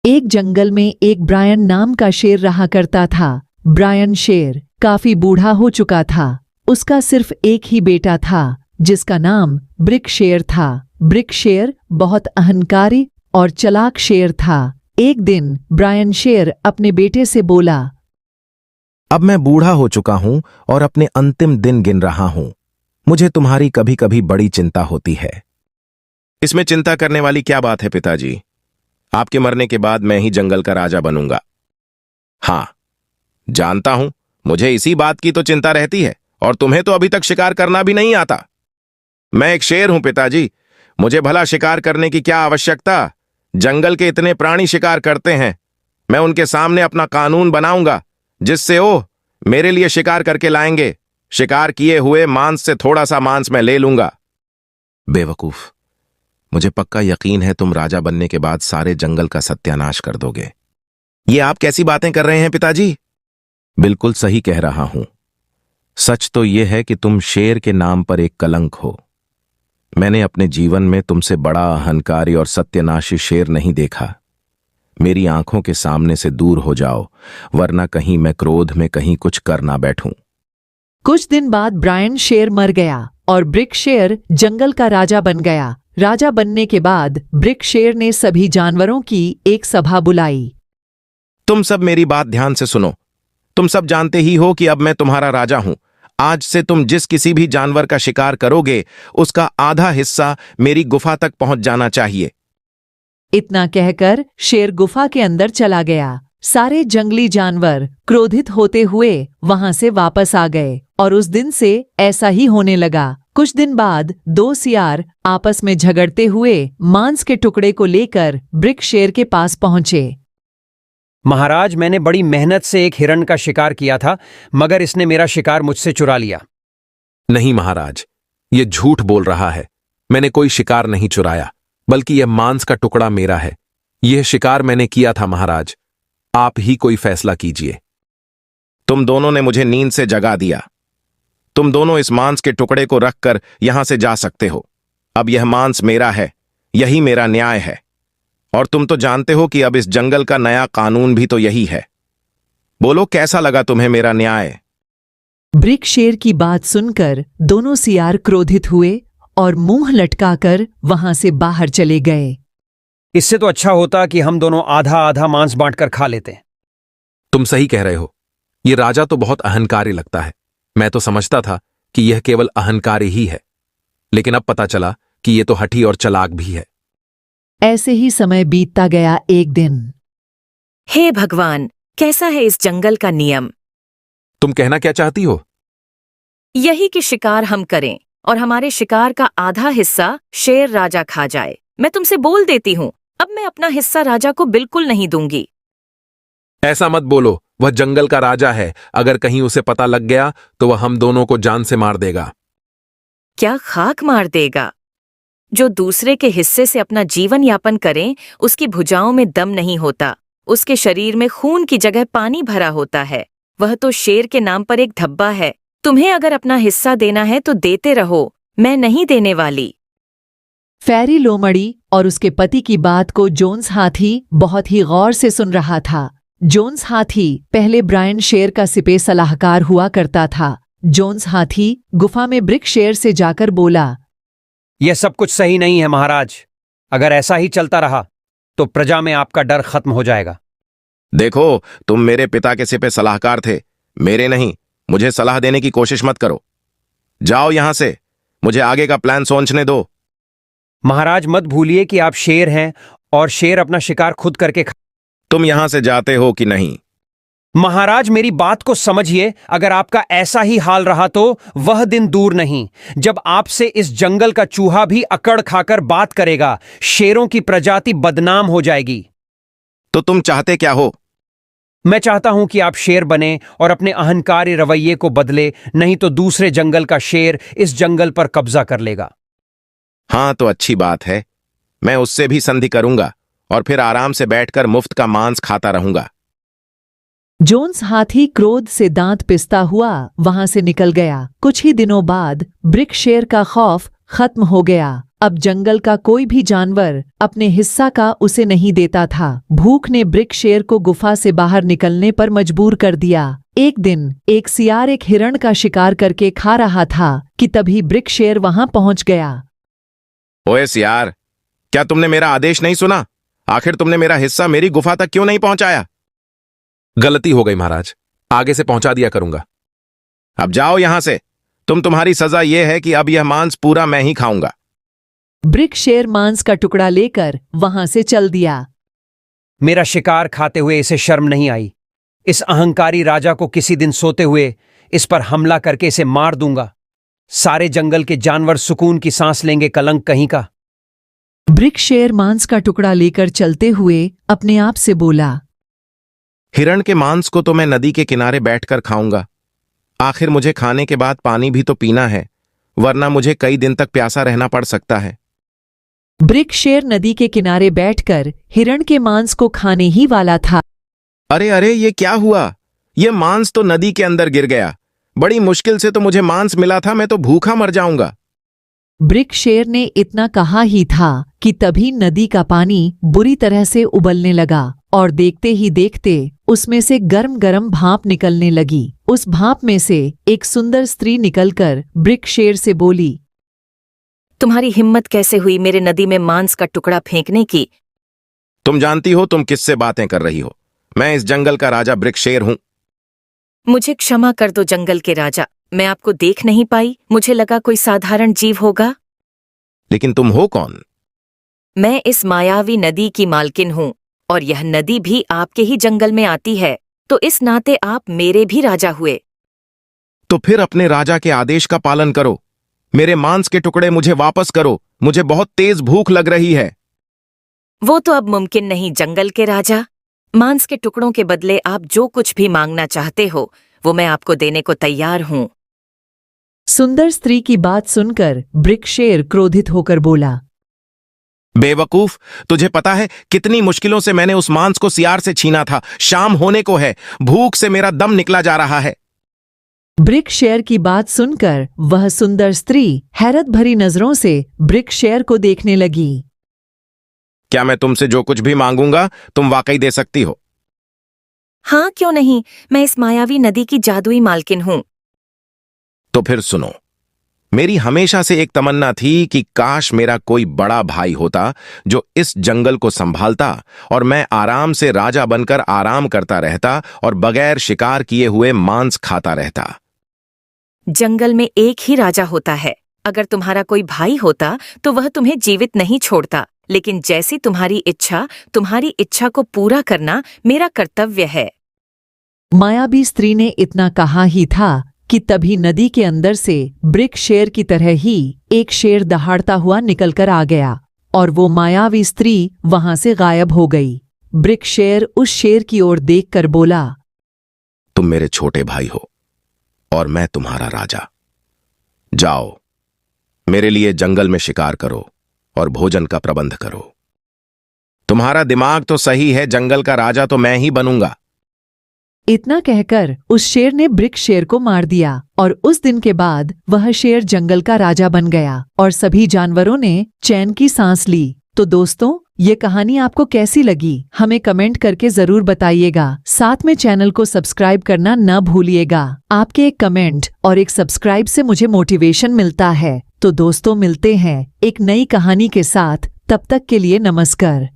एक जंगल में एक ब्रायन नाम का शेर रहा करता था। ब्रायन शेर काफी बूढ़ा हो चुका था। उसका सिर्फ एक ही बेटा था जिसका नाम ब्रिक शेर था। ब्रिक शेर बहुत अहंकारी और चालाक शेर था। एक दिन ब्रायन शेर अपने बेटे से बोला, अब मैं बूढ़ा हो चुका हूं और अपने अंतिम दिन गिन रहा हूं। मुझे तुम्हारी कभी कभी बड़ी चिंता होती है। इसमें चिंता करने वाली क्या बात है पिताजी? आपके मरने के बाद मैं ही जंगल का राजा बनूंगा। हाँ, जानता हूं, मुझे इसी बात की तो चिंता रहती है, और तुम्हें तो अभी तक शिकार करना भी नहीं आता। मैं एक शेर हूं पिताजी, मुझे भला शिकार करने की क्या आवश्यकता? जंगल के इतने प्राणी शिकार करते हैं। मैं उनके सामने अपना कानून बनाऊंगा जिससे वो मेरे लिए शिकार करके लाएंगे। शिकार किए हुए मांस से थोड़ा सा मांस मैं ले लूंगा। बेवकूफ, मुझे पक्का यकीन है तुम राजा बनने के बाद सारे जंगल का सत्यानाश कर दोगे। ये आप कैसी बातें कर रहे हैं पिताजी? बिल्कुल सही कह रहा हूं। सच तो यह है कि तुम शेर के नाम पर एक कलंक हो। मैंने अपने जीवन में तुमसे बड़ा अहंकारी और सत्यानाशी शेर नहीं देखा। मेरी आंखों के सामने से दूर हो जाओ, वरना कहीं मैं क्रोध में कहीं कुछ कर ना बैठूं। कुछ दिन बाद ब्रायन शेर मर गया और ब्रिक शेर जंगल का राजा बन गया। राजा बनने के बाद ब्रिक शेर ने सभी जानवरों की एक सभा बुलाई। तुम सब मेरी बात ध्यान से सुनो। तुम सब जानते ही हो कि अब मैं तुम्हारा राजा हूं। आज से तुम जिस किसी भी जानवर का शिकार करोगे, उसका आधा हिस्सा मेरी गुफा तक पहुंच जाना चाहिए। इतना कहकर शेर गुफा के अंदर चला गया। सारे जंगली जानवर क्रोधित होते हुए वहां से वापस आ गए और उस दिन से ऐसा ही होने लगा। कुछ दिन बाद दो सियार आपस में झगड़ते हुए मांस के टुकड़े को लेकर ब्रिक शेर के पास पहुंचे। महाराज, मैंने बड़ी मेहनत से एक हिरण का शिकार किया था, मगर इसने मेरा शिकार मुझसे चुरा लिया। नहीं महाराज, ये झूठ बोल रहा है। मैंने कोई शिकार नहीं चुराया, बल्कि यह मांस का टुकड़ा मेरा है। यह शिकार मैंने किया था महाराज। आप ही कोई फैसला कीजिए। तुम दोनों ने मुझे नींद से जगा दिया। तुम दोनों इस मांस के टुकड़े को रखकर यहां से जा सकते हो। अब यह मांस मेरा है, यही मेरा न्याय है। और तुम तो जानते हो कि अब इस जंगल का नया कानून भी तो यही है। बोलो, कैसा लगा तुम्हें मेरा न्याय? ब्रिक शेर की बात सुनकर दोनों सियार क्रोधित हुए और मुंह लटकाकर वहां से बाहर चले गए। इससे तो अच्छा होता कि हम दोनों आधा आधा मांस बांटकर खा लेते। तुम सही कह रहे हो। यह राजा तो बहुत अहंकारी लगता है। मैं तो समझता था कि यह केवल अहंकारी ही है, लेकिन अब पता चला कि यह तो हठी और चालाक भी है। ऐसे ही समय बीतता गया। एक दिन, हे भगवान, कैसा है इस जंगल का नियम? तुम कहना क्या चाहती हो? यही कि शिकार हम करें और हमारे शिकार का आधा हिस्सा शेर राजा खा जाए। मैं तुमसे बोल देती हूँ, अब मैं अपना हिस्सा राजा को बिल्कुल नहीं दूंगी। ऐसा मत बोलो, वह जंगल का राजा है। अगर कहीं उसे पता लग गया तो वह हम दोनों को जान से मार देगा। क्या खाक मार देगा? जो दूसरे के हिस्से से अपना जीवन यापन करें, उसकी भुजाओं में दम नहीं होता। उसके शरीर में खून की जगह पानी भरा होता है। वह तो शेर के नाम पर एक धब्बा है। तुम्हें अगर अपना हिस्सा देना है तो देते रहो, मैं नहीं देने वाली। फेरी लोमड़ी और उसके पति की बात को जोन्स हाथी बहुत ही गौर से सुन रहा था। जोन्स हाथी पहले ब्रायन शेर का सिपह सलाहकार हुआ करता था। जोन्स हाथी गुफा में ब्रिक शेर से जाकर बोला, यह सब कुछ सही नहीं है महाराज। अगर ऐसा ही चलता रहा तो प्रजा में आपका डर खत्म हो जाएगा। देखो, तुम मेरे पिता के सिपह सलाहकार थे, मेरे नहीं। मुझे सलाह देने की कोशिश मत करो। जाओ यहां से, मुझे आगे का प्लान सोचने दो। महाराज, मत भूलिए कि आप शेर हैं और शेर अपना शिकार खुद करके तुम यहां से जाते हो कि नहीं? महाराज, मेरी बात को समझिए। अगर आपका ऐसा ही हाल रहा तो वह दिन दूर नहीं जब आपसे इस जंगल का चूहा भी अकड़ खाकर बात करेगा। शेरों की प्रजाति बदनाम हो जाएगी। तो तुम चाहते क्या हो? मैं चाहता हूं कि आप शेर बने और अपने अहंकारी रवैये को बदले, नहीं तो दूसरे जंगल का शेर इस जंगल पर कब्जा कर लेगा। हाँ, तो अच्छी बात है। मैं उससे भी संधि करूंगा और फिर आराम से बैठकर मुफ्त का मांस खाता रहूंगा। जोन्स हाथी क्रोध से दांत पिसता हुआ वहां से निकल गया। कुछ ही दिनों बाद ब्रिक शेर का खौफ खत्म हो गया अब जंगल का कोई भी जानवर अपने हिस्सा का उसे नहीं देता था। भूख ने ब्रिक शेर को गुफा से बाहर निकलने पर मजबूर कर दिया। एक दिन एक सियार एक हिरण का शिकार करके खा रहा था कि तभी ब्रिक शेर वहां पहुंच गया। ओए सियार, क्या तुमने मेरा आदेश नहीं सुना? आखिर तुमने मेरा हिस्सा मेरी गुफा तक क्यों नहीं पहुंचाया? गलती हो गई महाराज, आगे से पहुंचा दिया करूंगा। अब जाओ यहां से। तुम्हारी सजा यह है कि अब यह मांस पूरा मैं ही खाऊंगा। ब्रिक शेर मांस का टुकड़ा लेकर वहां से चल दिया। मेरा शिकार खाते हुए इसे शर्म नहीं आई। इस अहंकारी राजा को किसी दिन सोते हुए इस पर हमला करके इसे मार दूंगा। सारे जंगल के जानवर सुकून की सांस लेंगे, कलंक कहीं का। ब्रिक शेर मांस का टुकड़ा लेकर चलते हुए अपने आप से बोला, हिरण के मांस को तो मैं नदी के किनारे बैठकर खाऊंगा। आखिर मुझे खाने के बाद पानी भी तो पीना है, वरना मुझे कई दिन तक प्यासा रहना पड़ सकता है। ब्रिक शेर नदी के किनारे बैठकर हिरण के मांस को खाने ही वाला था। अरे अरे, ये क्या हुआ? ये मांस तो नदी के अंदर गिर गया। बड़ी मुश्किल से तो मुझे मांस मिला था, मैं तो भूखा मर जाऊंगा। ब्रिक शेर ने इतना कहा ही था कि तभी नदी का पानी बुरी तरह से उबलने लगा और देखते ही देखते उसमें से गर्म गर्म भाप निकलने लगी। उस भाप में से एक सुंदर स्त्री निकलकर ब्रिक शेर से बोली, तुम्हारी हिम्मत कैसे हुई मेरे नदी में मांस का टुकड़ा फेंकने की? तुम जानती हो तुम किससे बातें कर रही हो। मैं इस जंगल का राजा ब्रिक शेर हूं। मुझे क्षमा कर दो जंगल के राजा, मैं आपको देख नहीं पाई। मुझे लगा कोई साधारण जीव होगा। लेकिन तुम हो कौन? मैं इस मायावी नदी की मालकिन हूँ और यह नदी भी आपके ही जंगल में आती है, तो इस नाते आप मेरे भी राजा हुए। तो फिर अपने राजा के आदेश का पालन करो। मेरे मांस के टुकड़े मुझे वापस करो। मुझे बहुत तेज भूख लग रही है। वो तो अब मुमकिन नहीं जंगल के राजा। मांस के टुकड़ों के बदले आप जो कुछ भी मांगना चाहते हो वो मैं आपको देने को तैयार हूं। सुंदर स्त्री की बात सुनकर ब्रिक शेर क्रोधित होकर बोला, बेवकूफ, तुझे पता है कितनी मुश्किलों से मैंने उस मांस को सियार से छीना था। शाम होने को है, भूख से मेरा दम निकला जा रहा है। ब्रिक शेर की बात सुनकर वह सुंदर स्त्री हैरत भरी नजरों से ब्रिक शेर को देखने लगी। क्या मैं तुमसे जो कुछ भी मांगूंगा तुम वाकई दे सकती हो? हाँ, क्यों नहीं। मैं इस मायावी नदी की जादुई मालकिन हूं। तो फिर सुनो, मेरी हमेशा से एक तमन्ना थी कि काश मेरा कोई बड़ा भाई होता जो इस जंगल को संभालता और मैं आराम से राजा बनकर आराम करता रहता और बगैर शिकार किए हुए मांस खाता रहता। जंगल में एक ही राजा होता है। अगर तुम्हारा कोई भाई होता तो वह तुम्हें जीवित नहीं छोड़ता, लेकिन जैसी तुम्हारी इच्छा को पूरा करना मेरा कर्तव्य है। मायावी स्त्री ने इतना कहा ही था कि तभी नदी के अंदर से ब्रिक शेर की तरह ही एक शेर दहाड़ता हुआ निकलकर आ गया और वो मायावी स्त्री वहां से गायब हो गई। ब्रिक शेर उस शेर की ओर देखकर बोला, तुम मेरे छोटे भाई हो और मैं तुम्हारा राजा। जाओ, मेरे लिए जंगल में शिकार करो और भोजन का प्रबंध करो। तुम्हारा दिमाग तो सही है, जंगल का राजा तो मैं ही बनूंगा। इतना कहकर उस शेर ने ब्रिक शेर को मार दिया और उस दिन के बाद वह शेर जंगल का राजा बन गया और सभी जानवरों ने चैन की सांस ली। तो दोस्तों, ये कहानी आपको कैसी लगी हमें कमेंट करके जरूर बताइएगा। साथ में चैनल को सब्सक्राइब करना न भूलिएगा। आपके एक कमेंट और एक सब्सक्राइब से मुझे मोटिवेशन मिलता है। तो दोस्तों, मिलते हैं एक नई कहानी के साथ। तब तक के लिए नमस्कार।